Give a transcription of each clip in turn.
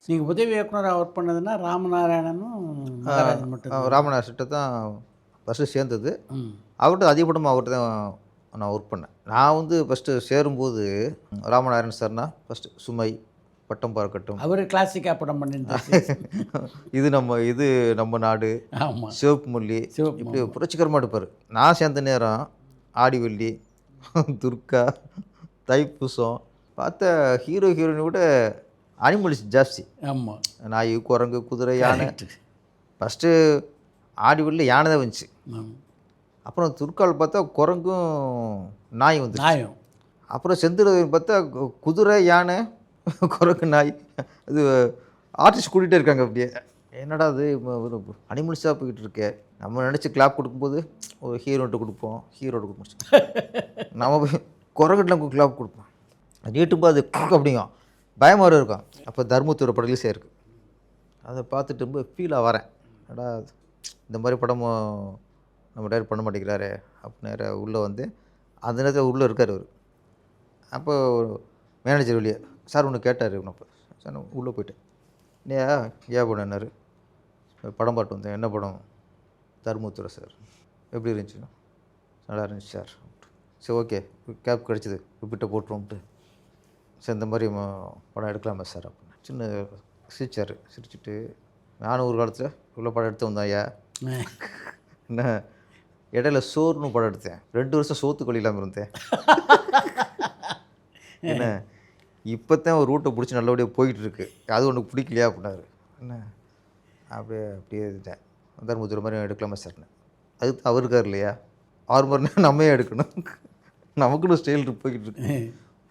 நீங்கள் உதவி இயக்குனராக ஒர்க் பண்ணதுன்னா ராமநாராயணனும் மகாராஜன் மட்டும். ராமநாதன் கிட்ட தான் ஃபஸ்ட்டு சேர்ந்தது. ம். அவர்கிட்ட அதிகப்படமாக அவர்கிட்ட தான் நான் ஒர்க் பண்ணேன். நான் வந்து ஃபஸ்ட்டு சேரும்போது ராமநாராயணன் சார்னா ஃபஸ்ட்டு சுமை, பட்டம் பறக்கட்டும், அவர் கிளாசிக்காக படம் பண்ணியிருந்தாரு. இது நம்ம நாடு, ஆமாம். சிவப்பு முள்ளி, சிவப்பு இப்படி புரட்சிகரமாக எடுப்பார். நான் சேர்ந்த நேரம் ஆடிவள்ளி, துர்கா, தைப்பூசம் பார்த்தா ஹீரோ ஹீரோயினை விட அனிமல்ஸ் ஜாஸ்தி. ஆமாம். நாய், குரங்கு, குதிரை, யானை. ஃபஸ்ட்டு ஆடிவள்ளியில் யானை தான் வந்துச்சு. அப்புறம் துர்காவில் பார்த்தா குரங்கும் நாய் வந்து நாயம். அப்புறம் செந்தில் பார்த்தா குதிரை, யானை, குரங்கு, நாய். அது ஆர்டிஸ்ட் கூட்டிகிட்டே இருக்காங்க. அப்படியே என்னடா அது ஒரு அனிமல்ஸாக போய்கிட்டு இருக்கே. நம்ம நினச்சி கிளாப் கொடுக்கும்போது ஒரு ஹீரோன்ட்டு கொடுப்போம், ஹீரோட கொடுப்போம். நம்ம போய் குரங்கிட்ட கிளாப் கொடுப்போம். நீட்டும்போது அது குறுக்க அப்படிங்கும், பயமாக இருக்கும். அப்போ தர்மத்தோட படம் ரிலீஸ் ஆகிருக்கு. அதை பார்த்துட்டு ரொம்ப ஃபீலாக வரேன். ஏடா இந்த மாதிரி படமும் நம்ம டைரக்ட் பண்ண மாட்டேங்கிறாரு அப்படின்னு நேராக உள்ளே வந்து அந்த நேரத்தில் உள்ளே இருக்கார் அவர். அப்போ மேனேஜர் வெளியே சார் ஒன்று கேட்டார். அப்போ சார் நான் உள்ளே போயிட்டேன். ஏன் பண்ணார், படம் பாட்டு வந்தேன். என்ன படம்? தர்மபுத்திர சார். எப்படி இருந்துச்சு? நல்லா இருந்துச்சு சார். சரி ஓகே, கேப் கிடச்சிது, விப்பிட்ட போட்டுருவோம்ட்டு. சார் இந்த மாதிரி படம் எடுக்கலாமா சார் அப்படின்னு சின்ன சிரிச்சார். சிரிச்சுட்டு நானும் ஒரு காலத்தில் இவ்வளோ படம் எடுத்து வந்தேன் ஐயா. என்ன இடையில சோறுன்னு படம் எடுத்தேன். 2 வருஷம் சோத்துக்கொள்ளி இல்லாமல் இருந்தேன். என்ன இப்போ தான் ஒரு ரூட்டை பிடிச்சி நல்லபடியாக போய்கிட்டு இருக்கு, அது ஒன்று பிடிக்கலையா அப்படின்னாரு. என்ன அப்படியே இருந்தேன். தர்மபுத்திர மாதிரி எடுக்கலாமா சார்னு. அதுக்கு அவர் இருக்கார் இல்லையா, 6 மணி நேரம் நம்மே எடுக்கணும், நமக்குன்னு ஸ்டைல் போய்கிட்டு இருக்கு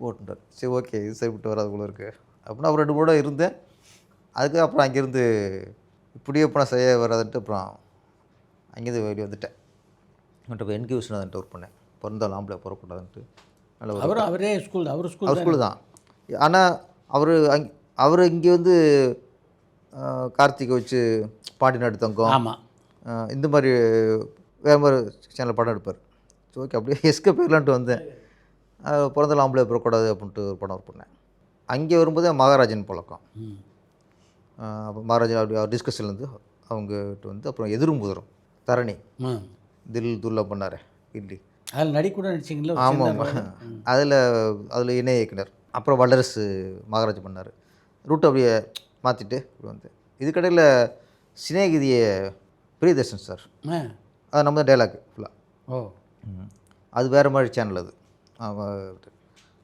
போட்டுட்டார். சரி ஓகே, இது சரிப்பட்டு வராதுக்குள்ளே இருக்குது அப்படின்னா அப்புறம் 2 கூட இருந்தேன். அதுக்கு அப்புறம் அங்கேருந்து இப்படியே இப்போ நான் சரியாக வராதுன்ட்டு அப்புறம் அங்கேருந்து வெளியே வந்துட்டேன். இப்போ என்கியூஷன் ஒர்க் பண்ணேன். பிறந்தாலும் ஆம்பளை போகக்கூடாதுன்ட்டு. அவரும் அவரே ஸ்கூல், அவர் ஸ்கூல் தான். ஆனால் அவர் இங்கே வந்து கார்த்திகை வச்சு பாண்டி நாடு தங்கம், ஆமாம், இந்த மாதிரி வேறு மாதிரி சேனல் படம் எடுப்பார். ஸோ ஓகே, அப்படியே எஸ்கே போயிடலான்ட்டு வந்தேன். பிறந்தாலும் ஆம்பளை போகக்கூடாது அப்படின்ட்டு ஒரு படம் ஒர்க் பண்ணேன். அங்கே வரும்போது மகாராஜன் பழக்கம். மகாராஜன் அப்படி டிஸ்கஷன்லேருந்து அவங்ககிட்ட வந்து அப்புறம் எதிரும் புதிரும் தரணி, தில் துல்லா பண்ணார் இட்லி, அதில் நடிக்கூட நடிச்சிங்களா? ஆமாம். அதில் இணை இயக்குனர். அப்புறம் வல்லரசு மகாராஜ் பண்ணார். ரூட் அப்படியே மாற்றிட்டு வந்து இதுக்கடையில் சிநேகிதியை பிரியதர்ஷன் சார், அது நம்ம தான் டைலாக் ஃபுல்லாக. ஓ, அது வேறு மாதிரி சேனல் அது.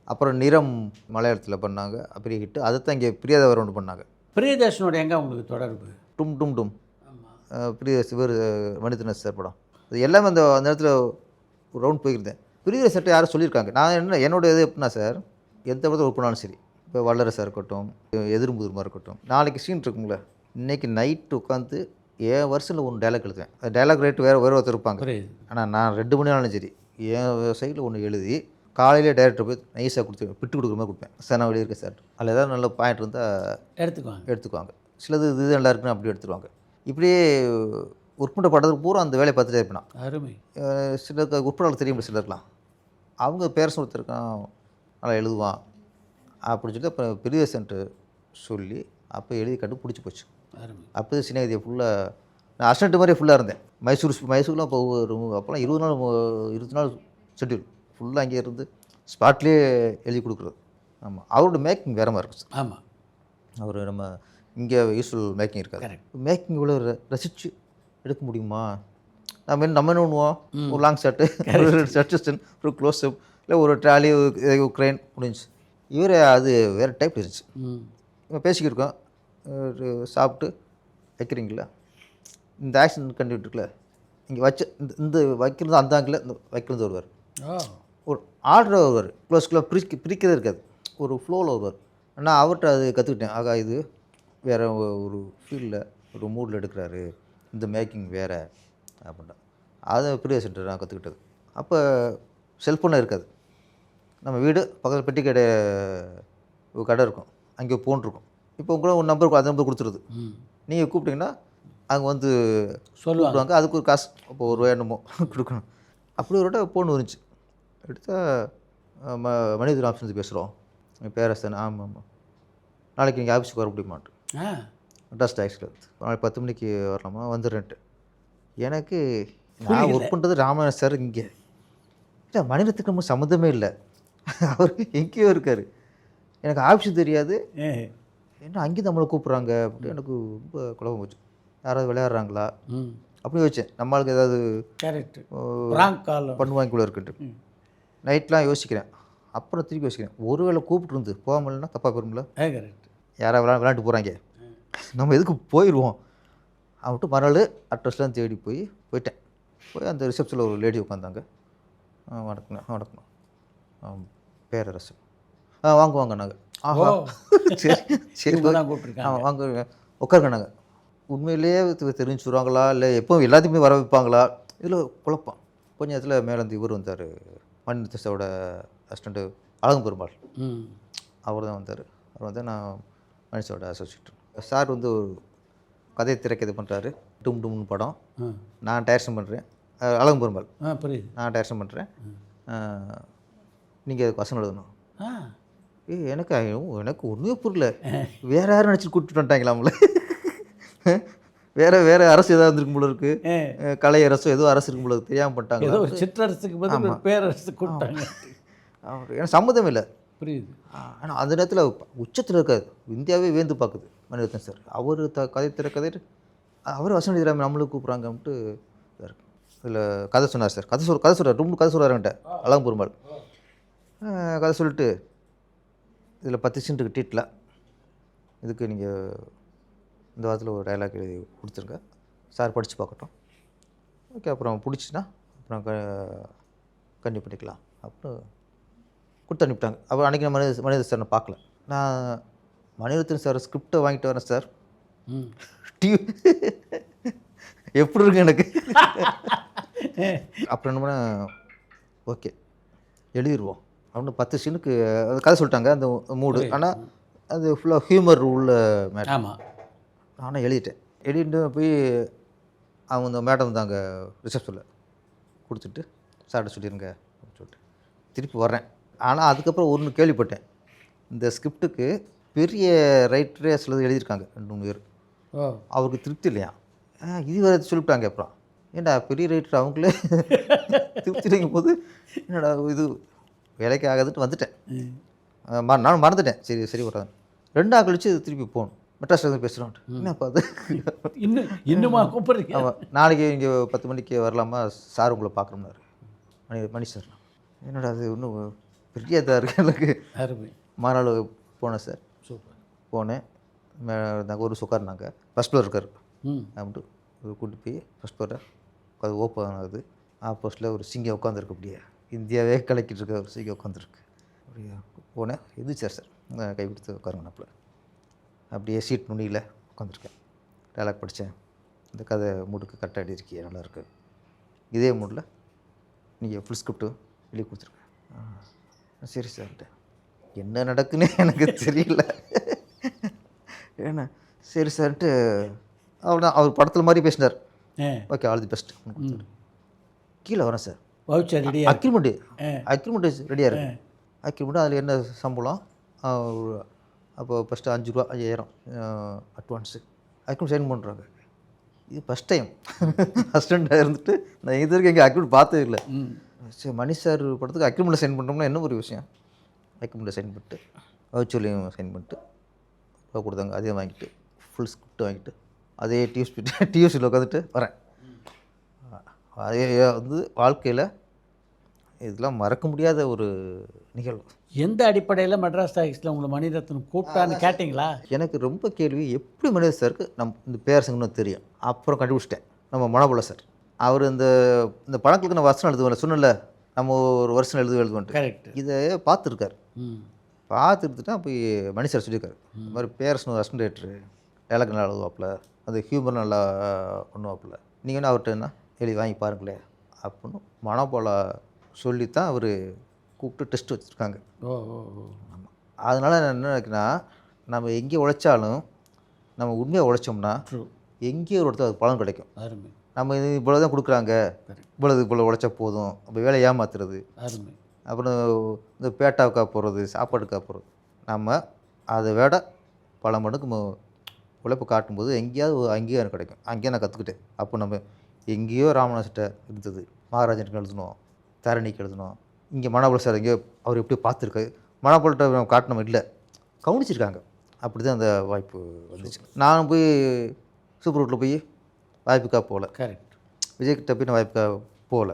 அப்புறம் நிறம் மலையாளத்தில் பண்ணாங்க, பெரிய ஹிட்டு. அதை தான் இங்கே பிரியாதவர் ஒன்று பண்ணாங்க. பிரியதர்ஷனோட எங்கே உங்களுக்கு தொடர்பு? டும் டும் டும் பிரியதர்ஷன் இவர் மணித்தனஸ் சார் படம். அது எல்லாமே அந்த இடத்துல ஒரு ரவுண்ட் போயிருந்தேன். பிரியதர்ஷன்ட்ட யாரும் சொல்லியிருக்காங்க. நான் என்னோட இது எப்படின்னா சார், எந்த படத்தில் ஒர்க் பண்ணாலும் சரி, இப்போ வல்லரசாக இருக்கட்டும், எதிர்முதிர்மா இருக்கட்டும், நாளைக்கு சீன் இருக்குங்களே, இன்றைக்கி நைட்டு உட்காந்து என் வருஷத்தில் ஒன்று டைலாக் எழுதுவேன். அது டைலாக் ரேட்டு வேறு ஒருத்தர் இருப்பாங்க. ஆனால் நான் 2 மணி நேரம் சரி என் சைடில் ஒன்று எழுதி காலையிலே டைரக்டர் போய் நைஸாக பிட்டு கொடுக்குற மாதிரி கொடுப்பேன். சார் நான் வெளியே இருக்கேன் சார், அதில் ஏதாவது நல்ல பாயிண்ட் இருந்தால் எடுத்துக்குவாங்க. சிலது இது நல்லா இருக்குன்னு அப்படி எடுத்துருவாங்க. இப்படியே ஒர்க் பண்ணுற படத்துக்கு பூரா அந்த வேலையை பார்த்துட்டே இருப்பேன். அருமை. சிலருக்கு உட்படால் தெரியும், சிலருக்கலாம் அவங்க பேரண்ட்ஸ் ஒருத்தருக்கான் நல்லா எழுதுவான் அப்படின்னு சொல்லி அப்புறம் பிரியதர்ஷன்ட்டு சொல்லி அப்போ எழுதி கட்டு பிடிச்சி போச்சு. அப்போ சிநேகிதியை ஃபுல்லாக நான் அசிஸ்டன்ட் மாதிரியே ஃபுல்லாக இருந்தேன். மைசூர்லாம் இப்போ அப்போலாம் 20 நாள் ஷெட்யூல் ஃபுல்லாக அங்கேயே இருந்து ஸ்பாட்லேயே எழுதி கொடுக்குறது. ஆமாம், அவரோட மேக்கிங் வேறு மாதிரி இருக்கும் சார். ஆமாம், அவர் நம்ம இங்கே யூஸ்வல் மேக்கிங் இருக்காது. மேக்கிங் இவ்வளோ ரசித்து எடுக்க முடியுமா? நம்ம என்ன பண்ணுவோம், ஒரு லாங் ஷாட்டு, ஒரு சட்ஜஸ்டன், ஒரு க்ளோஸ் அப், இல்லை ஒரு ட்ராலி, உக்ரைன் முடிஞ்சு. இவர் அது வேறு டைப் இருந்துச்சு. இப்போ பேசிக்கிருக்கோம், சாப்பிட்டு வைக்கிறீங்களா, இந்த ஆக்ஷன் கண்டிப்பாக இருக்குல்ல, இங்கே வச்சு இந்த வைக்கிறது அந்த ஆங்கில் இந்த வைக்கிறது வருவார். ஒரு ஆர்டர் வருவார், க்ளோஸ்க்குள்ள பிரிக்கிறதே இருக்காது, ஒரு ஃப்ளோவில் வருவார். ஆனால் அவர்கிட்ட அது கற்றுக்கிட்டேன். ஆகா, இது வேறு ஒரு ஃபீல்டில் ஒரு மூடில் எடுக்கிறாரு, இந்த மேக்கிங் வேறு அப்படின்ட்டு. அதை பிரியதர்ஷன் சென்டர் நான் கற்றுக்கிட்டது. அப்போ செல்ஃபோனில் இருக்காது. நம்ம வீடு பக்கத்தில் பெட்டி கடை ஒரு கடை இருக்கும், அங்கே ஃபோன் இருக்கும். இப்போ உங்களை ஒரு நம்பர் அந்த நம்பர் கொடுத்துருது. நீங்கள் கூப்பிட்டிங்கன்னா அங்கே வந்து சொல்லுவாங்க. அதுக்கு ஒரு காசு இப்போ ஒரு என்னமோ கொடுக்கணும். அப்படி ஒரு ஃபோன் வந்துச்சு. எடுத்தால் மனிதர் ஆஃபீஸ் பேசுகிறோம், பேரரசன். ஆமாம், நாளைக்கு நீங்கள் ஆஃபீஸுக்கு வர முடியுமாட்டு. ஆ மெட்ராஸ் டாக்ஸில் நாளைக்கு 10 மணிக்கு வரலாமா வந்துடுறேன்ட்டு. எனக்கு நான் ஒர்க் பண்ணுறது ராமநாதன் சார் இங்கே. இல்லை மணிரத்னத்துக்கு நம்ம சம்மந்தமே இல்லை. அவர் எங்கேயோ இருக்கார். எனக்கு ஆஃபீஸும் தெரியாது. என்ன அங்கேயும் நம்மளை கூப்பிட்றாங்க அப்படின்னு எனக்கு ரொம்ப குழப்பம் போச்சு. யாராவது விளையாடுறாங்களா அப்படின்னு யோசித்தேன். நம்மளுக்கு ஏதாவது பண்ணுவாங்க கூட இருக்குன்ட்டு நைட்லாம் யோசிக்கிறேன். அப்புறம் திருப்பி யோசிக்கிறேன், ஒருவேளை கூப்பிட்டு இருந்து போகாமல்னா தப்பாக போயிரும்ல. யாராவது விளையாண்டு போகிறாங்க, நம்ம எதுக்கு போயிடுவோம் அவன்ட்டு மறுநாள் அட்ரஸ்லாம் தேடி போயிட்டேன். அந்த ரிசப்ஷனில் ஒரு லேடி உட்காந்தாங்க. வணக்கண்ணா வணக்கண்ணா பேரரசு வாங்க நாங்கள் சரி சரி வாங்க உட்காருங்க. நாங்கள் உண்மையிலேயே தெரிஞ்சுருவாங்களா இல்லை எப்போ எல்லாத்தையுமே வர வைப்பாங்களா, இதில் குழப்பம். கொஞ்சம் நேரத்தில் மேலேருந்து இவர் வந்தார், மணிரத்னத்தோட அசிஸ்டண்ட்டு அழகு பெருமாள். அவர் தான் வந்தார். அவர் வந்து நான் மணிஷோட அசோசியேட். சார் வந்து ஒரு கதை திரைக்கதை பண்ணுறாரு. டும் டும்னு படம். நான் டைரக்ஷன் பண்ணுறேன். அழகு பெருமாள் நான் டைரக்ஷன் பண்ணுறேன். நீங்கள் அதுக்கு வசனம் எழுதணும். எனக்கு ஒன்றுமே புரியல. வேறு யாரும் நினச்சிட்டு கூப்பிட்டு வந்துட்டாங்களாம்ல. வேறு அரசு ஏதாவது இருந்திருக்கும் போல இருக்குது, கலை அரசு ஏதோ அரசு இருக்கும் போல இருக்குது, தெரியாமல் பண்ணிட்டாங்க. ஏதோ சிற்றரசுக்கு பேரரசு கூப்பிட்டாங்க. எனக்கு சம்மதம் இல்லை. புரியுது. ஆனால் அந்த நேரத்தில் உச்சத்தில் இருக்காது, இந்தியாவே வேந்து பார்க்குது மணிரத்னம் சார். அவர் கதை திரைக்கதை அவர் வசனம் எழுதுறாங்க, நம்மளுக்கு கூப்பிட்றாங்கன்ட்டு இருக்கு. இதில் கதை சொன்னார் சார். கதை சொல்கிறார், ரொம்ப கதை சொல்கிறாருன்ட்ட அழகு பெருமாள். கதை சொல்லிட்டு இதில் 10 சீன்ட்டுக்கு டீட்டில் இதுக்கு நீங்கள் இந்த வாரத்தில் ஒரு டைலாக் எழுதி கொடுத்துருங்க, சார் படித்து பார்க்கட்டும். ஓகே, அப்புறம் பிடிச்சின்னா அப்புறம் கண்டிப்பாக பண்ணிக்கலாம் அப்படின்னு கொடுத்து அனுப்பிட்டாங்க. அப்புறம் அன்றைக்கி நான் மணிரத்னம் சார் நான் பார்க்கல. நான் மணிரத்னம் சார் ஸ்கிரிப்டை வாங்கிட்டு வரேன் சார். எப்படி இருக்கு எனக்கு. அப்புறம் என்ன ஓகே எழுதிடுவோம் அப்படின்னு 10 சீனுக்கு கதை சொல்லிட்டாங்க. அந்த மூடு, ஆனால் அது ஃபுல்லாக ஹியூமர் உள்ள மேடம். ஆமாம், நானும் எழுதிட்டு போய் அவங்க இந்த மேடம் தாங்க ரிசப்ஷனில் கொடுத்துட்டு சார்ட்ட சொல்லிடுங்க அப்படின்னு சொல்லிட்டு திருப்பி வர்றேன். ஆனால் அதுக்கப்புறம் ஒன்று கேள்விப்பட்டேன், இந்த ஸ்கிரிப்டுக்கு பெரிய ரைட்டரே சிலது எழுதியிருக்காங்க 2-3 பேர். அவருக்கு திருப்தி இல்லையா, இது வேறு சொல்லிவிட்டாங்க. அப்புறம் ஏன்டா பெரிய ரைட்டர் அவங்களே திருப்தி இல்லைங்கும் போது என்னடா இது வேலைக்கு ஆகாதுன்ட்டு வந்துட்டேன். நானும் மறந்துட்டேன். சரி வராது. 2 நாள் கழிச்சு திருப்பி போகணும். மெட்ராஸில் இருந்து பேசுகிறோம். என்னப்பா அது இன்னுமா கூப்பிட்றீங்க? ஆமாம், நாளைக்கு இங்கே 10 மணிக்கு வரலாமா சார், உங்களை பார்க்கணும்னாரு மணி சார். என்னடா அது இன்னும் பெரிய இதாக இருக்குது எனக்கு. மறுநாள் போனேன் சார். சூப்பர். போனேன். நாங்கள் ஒரு உட்காருனாங்க. ஃபஸ்ட் ஃப்ளோர் இருக்கார் அப்படின்ட்டு கூப்பிட்டு போய் ஃபஸ்ட் ஃப்ளோரை அது ஓப்பன் ஆகுது. ஆப்போசிட்டில் ஒரு சிங்கம் உட்காந்துருக்கு. அப்படியே இந்தியாவே கலக்கிட்டு இருக்க ஒரு சிங்கம் உட்காந்துருக்கு. அப்படியே போனேன். எது சார் கை கொடுத்து உட்காருங்கனாப்புல. அப்படியே சீட் நுனியில் உட்காந்துருக்கேன். டைலாக் படித்தேன். இந்த கதை மூடுக்கு கரெக்டாக எழுதியிருக்கீங்க, நல்லாயிருக்கு. இதே மூடில் நீங்கள் ஃபுல் ஸ்கிரிப்ட்டு எழுதி கொடுத்துருக்கேன். சரி சார்கிட்ட என்ன நடக்குன்னு எனக்கு தெரியல. ஏன்னா சரி சார்ன்ட்டு அவ்வளோதான். அவர் படத்தில் மாதிரி பேசினார். Okay, all the best. கீழே வரேன் சார். அக்ரிமெண்ட்டு ரெடியாக இருக்கு. அக்ரிமெண்ட்டு அதில் என்ன சம்பளம், அப்போ ஃபஸ்ட்டு 5 ரூபா 5000 அட்வான்ஸு அக்ரிமெண்ட் சைன் பண்ணுறாங்க. இது ஃபஸ்ட் டைம் அசிஸ்டண்ட்டாக இருந்துட்டு நான் இது வரைக்கும் எங்கள் அக்ரிமெண்ட் பார்த்ததே இல்லை. சரி, மணி சார் படத்துக்கு அக்ரிமெண்ட்டில் சைன் பண்ணோம்னா என்ன ஒரு விஷயம். அக்ரிமெண்ட்டில் சைன் பண்ணிட்டு வர்ச்சுவலையும் சைன் பண்ணிட்டு கொடுத்தாங்க. அதையும் வாங்கிட்டு ஃபுல் ஸ்கிரிப்ட் வாங்கிட்டு அதே டியூஷனில் உட்காந்துட்டு வரேன். அதே வந்து வாழ்க்கையில் இதெல்லாம் மறக்க முடியாத ஒரு நிகழ்வு. எந்த அடிப்படையில் மெட்ராஸ் டாக்கீஸில் உங்களை மணிரத்னம் கூப்பிட்டான்னு கேட்டிங்களா? எனக்கு ரொம்ப கேள்வி, எப்படி மணிரத்னம் சாருக்கு இந்த பேரரசுங்கன்னு தெரியும். அப்புறம் கண்டுபிடிச்சிட்டேன், நம்ம மனோபல சார். அவர் இந்த படங்களுக்கு நான் வசனம் எழுதுவேன் சொன்னல, நம்ம ஒரு வருஷம் எழுதுவேன்ட்டு. கரெக்ட். இதை பார்த்துருக்காரு. பார்த்துட்டு தான் போய் மணி சார் சொல்லியிருக்காரு, இந்த மாதிரி பேரரசு ஒரு அசிஸ்டன்ட் டைரக்டரு, டைலாக் நல்லா எழுதுவாப்பில், அந்த ஹியூமர் நல்லா பண்ணுவாப்பில், நீங்கள் என்ன அவர்கிட்ட என்ன எழுதி வாங்கி பாருங்களேன் அப்படின்னு மனோபல சொல்லித்தான் அவர் கூப்பிட்டு டெஸ்ட் வச்சுருக்காங்க. ஆமாம். அதனால் நான் என்ன நினைக்கிறேன்னா, நம்ம எங்கே உழைச்சாலும் நம்ம உண்மையாக உழைச்சோம்னா எங்கேயோ ஒரு இடத்துல அது பலன் கிடைக்கும். நம்ம இது இவ்வளோ தான் கொடுக்குறாங்க, இவ்வளோ உழைச்சா போதும், அப்போ வேலை ஏமாத்துறது, அப்புறம் இந்த பேட்டாவுக்காக போகிறது, சாப்பாடுக்காக போகிறது, நம்ம அதை விட பல மடங்கு உழைப்பு காட்டும்போது எங்கேயாவது ஒரு அங்கீகாரம் கிடைக்கும். அங்கேயே நான் கற்றுக்கிட்டேன். அப்போ நம்ம எங்கேயோ ராமதாஸ்கிட்ட இருந்தது, மகாராஜனுக்கு எழுதணும், தரணிக்கு எழுதணும், இங்கே மனோபல சார் எங்கேயோ அவர் எப்படி பார்த்துருக்காரு, மனோபல்கிட்ட நம்ம காட்டணும் இல்லை, கவனிச்சிருக்காங்க. அப்படி தான் அந்த வாய்ப்பு வந்துச்சு. நான் போய் சூப்பர் ரூட்டில் போய் வாய்ப்புக்காக போகல, கரெக்ட். விஜய்கிட்ட போய் நான் வாய்ப்புக்காக போகல.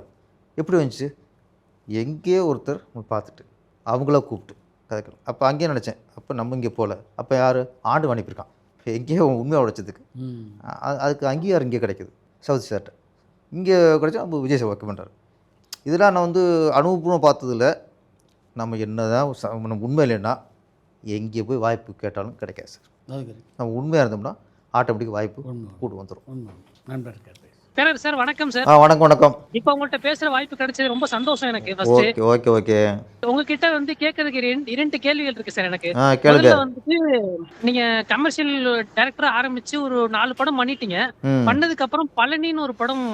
எப்படி வந்துச்சு, எங்கேயோ ஒருத்தர் பார்த்துட்டு அவங்கள கூப்பிட்டு கதைக்கணும். அப்போ அங்கேயே நினச்சேன், அப்போ நம்ம இங்கே போகல, அப்போ யார் ஆண்டு அனுப்பியிருக்கான் எங்கேயோ உண்மையாக உழைச்சதுக்கு. அதுக்கு அங்கீகாரம் இங்கே கிடைக்குது சவுத் சார்ட்ட, இங்கே கிடைச்சா நம்ம விஜய் சார் ஒர்க் பண்ணுறாரு. இதெல்லாம் நான் வந்து அனுபவம் பார்த்ததில்ல. நம்ம என்ன தான் நம்ம உண்மை இல்லைன்னா எங்கே போய் வாய்ப்பு கேட்டாலும் கிடைக்காது சார். நம்ம உண்மையாக இருந்தோம்னா ஆட்டோமேட்டிக் வாய்ப்பு கூட வந்துடும். நண்பர் பேரர் சார் வணக்கம் சார். வணக்கம் வணக்கம். இப்போ உங்கள்கிட்ட பேசுகிற வாய்ப்பு கிடைச்சது ரொம்ப சந்தோஷம் எனக்கு. Okay okay okay. உங்ககிட்ட வந்து கேட்கறதுக்கு இரண்டு கேள்விகள் இருக்கு சார் எனக்கு. கேளுங்க. வந்துட்டு நீங்க கமர்ஷியல் டைரக்டரா ஆரம்பிச்சு ஒரு 4 படம் பண்ணிட்டீங்க. பண்ணதுக்கு அப்புறம் பழனின்னு ஒரு படம்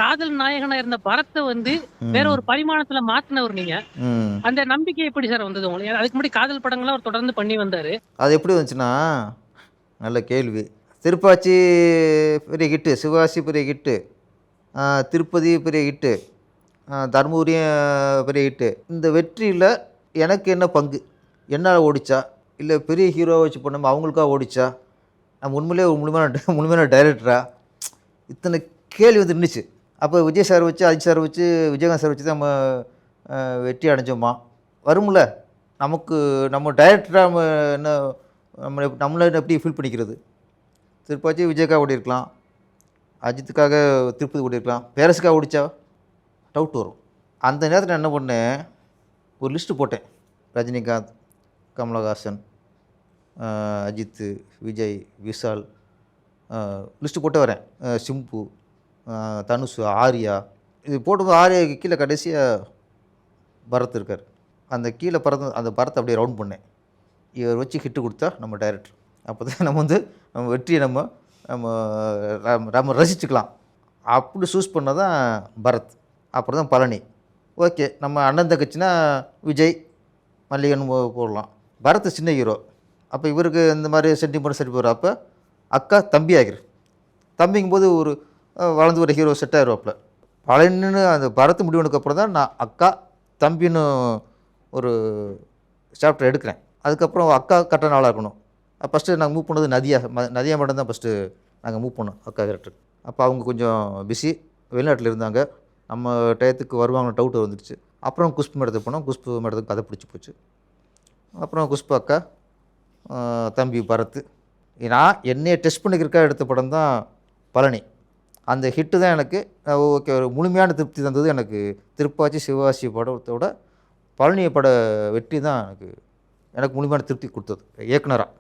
காதல் நாயகனா இருந்த பரத்தை வந்து வேற ஒரு பரிமாணத்துல மாத்தினவர் நீங்க. அந்த நம்பிக்கை எப்படி சார் வந்தது உங்களுக்கு? அதுக்கு முன்னாடி காதல் படங்கள்லாம் அவர் தொடர்ந்து பண்ணி வந்தாரு. அது எப்படி வந்துச்சுன்னா, நல்ல கேள்வி. திருப்பாச்சி பெரிய ஹிட்டு, சிவாசி பெரிய ஹிட்டு, திருப்பதி பெரிய ஹிட்டு, தர்மபுரியும் பெரிய ஹிட்டு. இந்த வெற்றியில் எனக்கு என்ன பங்கு, என்னால் ஓடிச்சா இல்லை பெரிய ஹீரோவை வச்சு பண்ணாமல் அவங்களுக்காக ஓடிச்சா, நம்ம உண்மையிலே ஒரு முழுமையான டைரக்டரா, இத்தனை கேள்வி வந்து நின்றுச்சு. அப்போ விஜய் சார் வச்சு, அஜித் சார் வச்சு, விஜயகாந்த் சார் வச்சு தான் நம்ம வெற்றி அடைஞ்சோமா? வரும்ல நமக்கு. நம்ம டைரக்டராக நம்ம என்ன நம்மளை எப்படி ஃபீல் பண்ணிக்கிறது? திருப்பாச்சி விஜய்க்காக ஓடிருக்கலாம், அஜித்துக்காக திருப்பதி ஓடிருக்கலாம், பேரஸுக்காக ஓடிச்சா டவுட் வரும். அந்த நேரத்தில் நான் என்ன பண்ணேன், ஒரு லிஸ்ட்டு போட்டேன். ரஜினிகாந்த், கமலஹாசன், அஜித்து, விஜய், விஷால், லிஸ்ட்டு போட்டு வரேன். சிம்பு, தனுஷ், ஆர்யா. இது போட்டும்போது ஆர்யாவுக்கு கீழே கடைசியாக பரத் இருக்கார். அந்த கீழே அந்த பரத்தை அப்படியே ரவுண்ட் பண்ணேன். இவர் வச்சு ஹிட்டு கொடுத்தா நம்ம டைரக்டர். அப்போ தான் நம்ம வந்து நம்ம வெற்றியை நம்ம ரசிச்சுக்கலாம். அப்படி சூஸ் பண்ண தான் பரத். அப்புறம் தான் பழனி. ஓகே, நம்ம அண்ணன் தங்கச்சின்னா விஜய், மல்லிகன் போடலாம். பரத் சின்ன ஹீரோ. அப்போ இவருக்கு இந்த மாதிரி சென்டிமெண்ட் சரி போகிற, அப்போ அக்கா தம்பி ஆகிரு. தம்பிங்கும்போது ஒரு வளர்ந்து ஒரு ஹீரோ செட் ஆகிருவாப்பில். பழனின்னு அந்த பரத் முடிவுனுக்கு அப்புறம் தான் நான் அக்கா தம்பின்னு ஒரு சாப்டர் எடுக்கிறேன். அதுக்கப்புறம் அக்கா கட்ட நாளாக இருக்கணும். ஃபஸ்ட்டு நாங்கள் மூவ் பண்ணது நதியா மேடம் தான் ஃபஸ்ட்டு நாங்கள் மூவ் பண்ணோம் அக்கா கேரக்டர். அப்போ அவங்க கொஞ்சம் பிஸி, வெளிநாட்டில் இருந்தாங்க. நம்ம டயத்துக்கு வருவாங்கன்னு டவுட் வந்துடுச்சு. அப்புறம் குஷ்பு மேடத்துக்கு போனோம். குஷ்பு மேடத்துக்கு கதை பிடிச்சி போச்சு. அப்புறம் குஷ்பு அக்கா, தம்பி பரத். நான் என்னையை டெஸ்ட் பண்ணிக்கிறக்கா எடுத்த படம் தான் பழனி. அந்த ஹிட்டு தான் எனக்கு ஓகே ஒரு முழுமையான திருப்தி தந்தது. எனக்கு திருப்பாச்சி சிவாசி படத்தோட பழனியை பட வெற்றி தான் எனக்கு முழுமையான திருப்தி கொடுத்தது இயக்குனராக.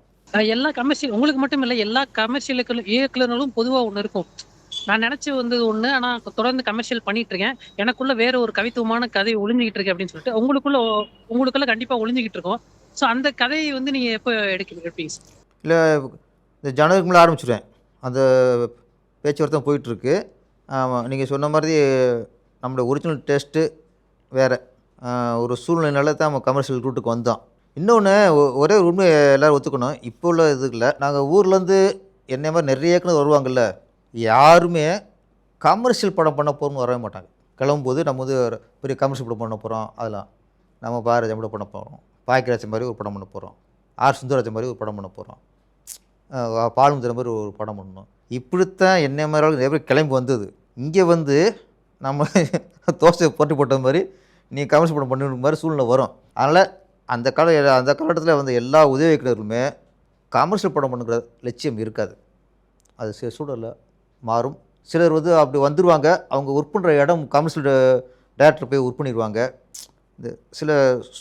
எல்லா கமர்ஷியல் உங்களுக்கு மட்டும் இல்லை, எல்லா கமர்ஷியல் இயக்குனர்களும் பொதுவாக ஒன்று இருக்கும். நான் நினச்சி வந்தது ஒன்று, ஆனால் தொடர்ந்து கமர்ஷியல் பண்ணிட்டு இருக்கேன், எனக்குள்ள வேற ஒரு கவித்துவமான கதை ஒளிஞ்சிக்கிட்டு இருக்கு அப்படின்னு சொல்லிட்டு உங்களுக்குள்ள கண்டிப்பாக ஒளிஞ்சிக்கிட்டு இருக்கோம். ஸோ அந்த கதையை வந்து நீங்கள் எப்போ எடுப்பீங்க? இல்லை, இந்த ஜனவரிக்கு மேலே ஆரம்பிச்சிடுவேன். அந்த பேச்சுவார்த்தை போயிட்டுருக்கு. ஆமாம், நீங்கள் சொன்ன மாதிரி நம்மளோட ஒரிஜினல் டேஸ்ட்டு வேறு ஒரு சூழ்நிலைனால தான் நம்ம கமர்ஷியல் ரூட்டுக்கு வந்தோம். இன்னொன்று ஒரே ஒரு உண்மை எல்லோரும் ஒத்துக்கணும். இப்போ உள்ள இதுக்குள்ள நாங்கள் ஊர்லேருந்து என்ன மாதிரி நிறைய இயக்குனர் வருவாங்கள்ல, யாருமே கமர்ஷியல் படம் பண்ண போகிறோம்னு வரவே மாட்டாங்க. கிளம்பும்போது நம்ம வந்து பெரிய கமர்ஷியல் படம் பண்ண போகிறோம், அதெல்லாம் நம்ம பாரதி கூட பண்ண போகிறோம், பாக்கியராஜன் மாதிரி ஒரு படம் பண்ண போகிறோம், ஆர் சுந்தரராஜன் மாதிரி ஒரு படம் பண்ண போகிறோம், பாலுமுந்திர மாதிரி ஒரு படம் பண்ணணும். இப்படித்தான் என்ன மாதிரி நிறைய பேர் கிளம்பி வந்தது. இங்கே வந்து நம்ம தோசை போட்டி போட்ட மாதிரி நீ கமர்ஷியல் படம் பண்ணுற மாதிரி சூழ்நிலை வரும். அதனால் அந்த காலகட்டத்தில் வந்து எல்லா உதவி இயக்குனர்களுமே கமர்ஷியல் படம் பண்ணுற லட்சியம் இருக்காது. அது சூழலில் மாறும். சிலர் வந்து அப்படி வந்துடுவாங்க, அவங்க ஒர்க் பண்ணுற இடம் கமர்ஷியல் டேரக்டர் போய் ஒர்க் பண்ணிடுவாங்க. இந்த சில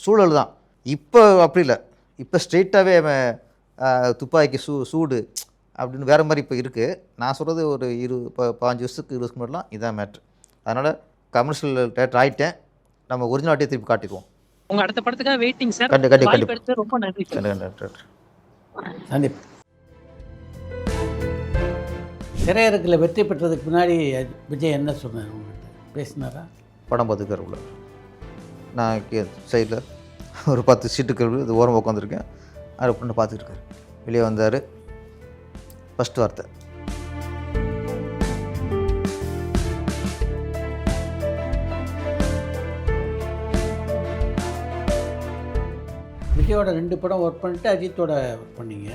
சூழல் தான். இப்போ அப்படி இல்லை. இப்போ ஸ்ட்ரெயிட்டாகவே துப்பாக்கி சூடு அப்படின்னு வேறு மாதிரி இப்போ இருக்குது. நான் சொல்கிறது ஒரு 15 வருஷத்துக்கு 20 முன்னாடிலாம் இதான் மேட்ரு. அதனால் கமர்ஷியல் டேரக்டர் ஆகிட்டேன், நம்ம ஒரிஜினாலிட்டியை திருப்பி காட்டிடுவோம். உங்கள் அடுத்த படத்துக்காக வெயிட்டிங் சார். கண்டிப்பாக ரொம்ப நன்றி. கண்டிப்பாக. திரையரங்கில் வெற்றி பெற்றதுக்கு முன்னாடி விஜய் என்ன சொன்னார் உங்கள்கிட்ட? பேசினாரா? படம் பார்த்துக்கார் உள்ள. நான் சைடில் ஒரு 10 சீட்டுக்கு இது ஓரம் உட்காந்துருக்கேன். அதை பொண்ணு பார்த்துட்டு இருக்காரு. வெளியே வந்தார். ஃபஸ்ட் வார்த்தை. விஜயோட 2 படம் ஒர்க் பண்ணிட்டு அஜித்தோட ஒர்க் பண்ணீங்க.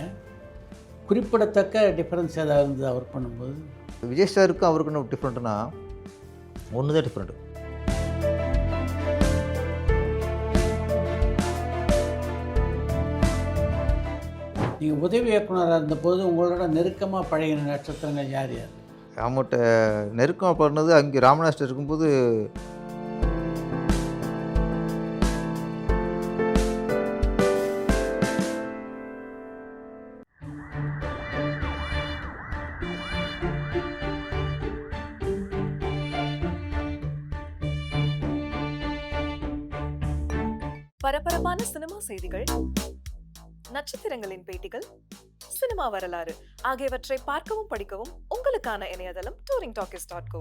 குறிப்பிடத்தக்க டிஃப்ரென்ஸ் ஏதாவது இருந்ததா ஒர்க் பண்ணும்போது? விஜய் சாருக்கும் அவருக்கும் டிஃப்ரெண்ட்னா ஒன்று தான் டிஃப்ரெண்ட்டு. நீங்கள் உதவி இயக்குனராக இருந்தபோது உங்களோட நெருக்கமாக பழகின நட்சத்திரங்கள் யார் யார்? அவங்கள்ட்ட நெருக்கம் பண்ணது அங்கே ராமநாஸ்டர் இருக்கும்போது பரபரப்பான சினிமா செய்திகள், நட்சத்திரங்களின் பேட்டிகள், சினிமா வரலாறு ஆகியவற்றை பார்க்கவும் படிக்கவும் உங்களுக்கான இணையதளம் touringtalkies.co.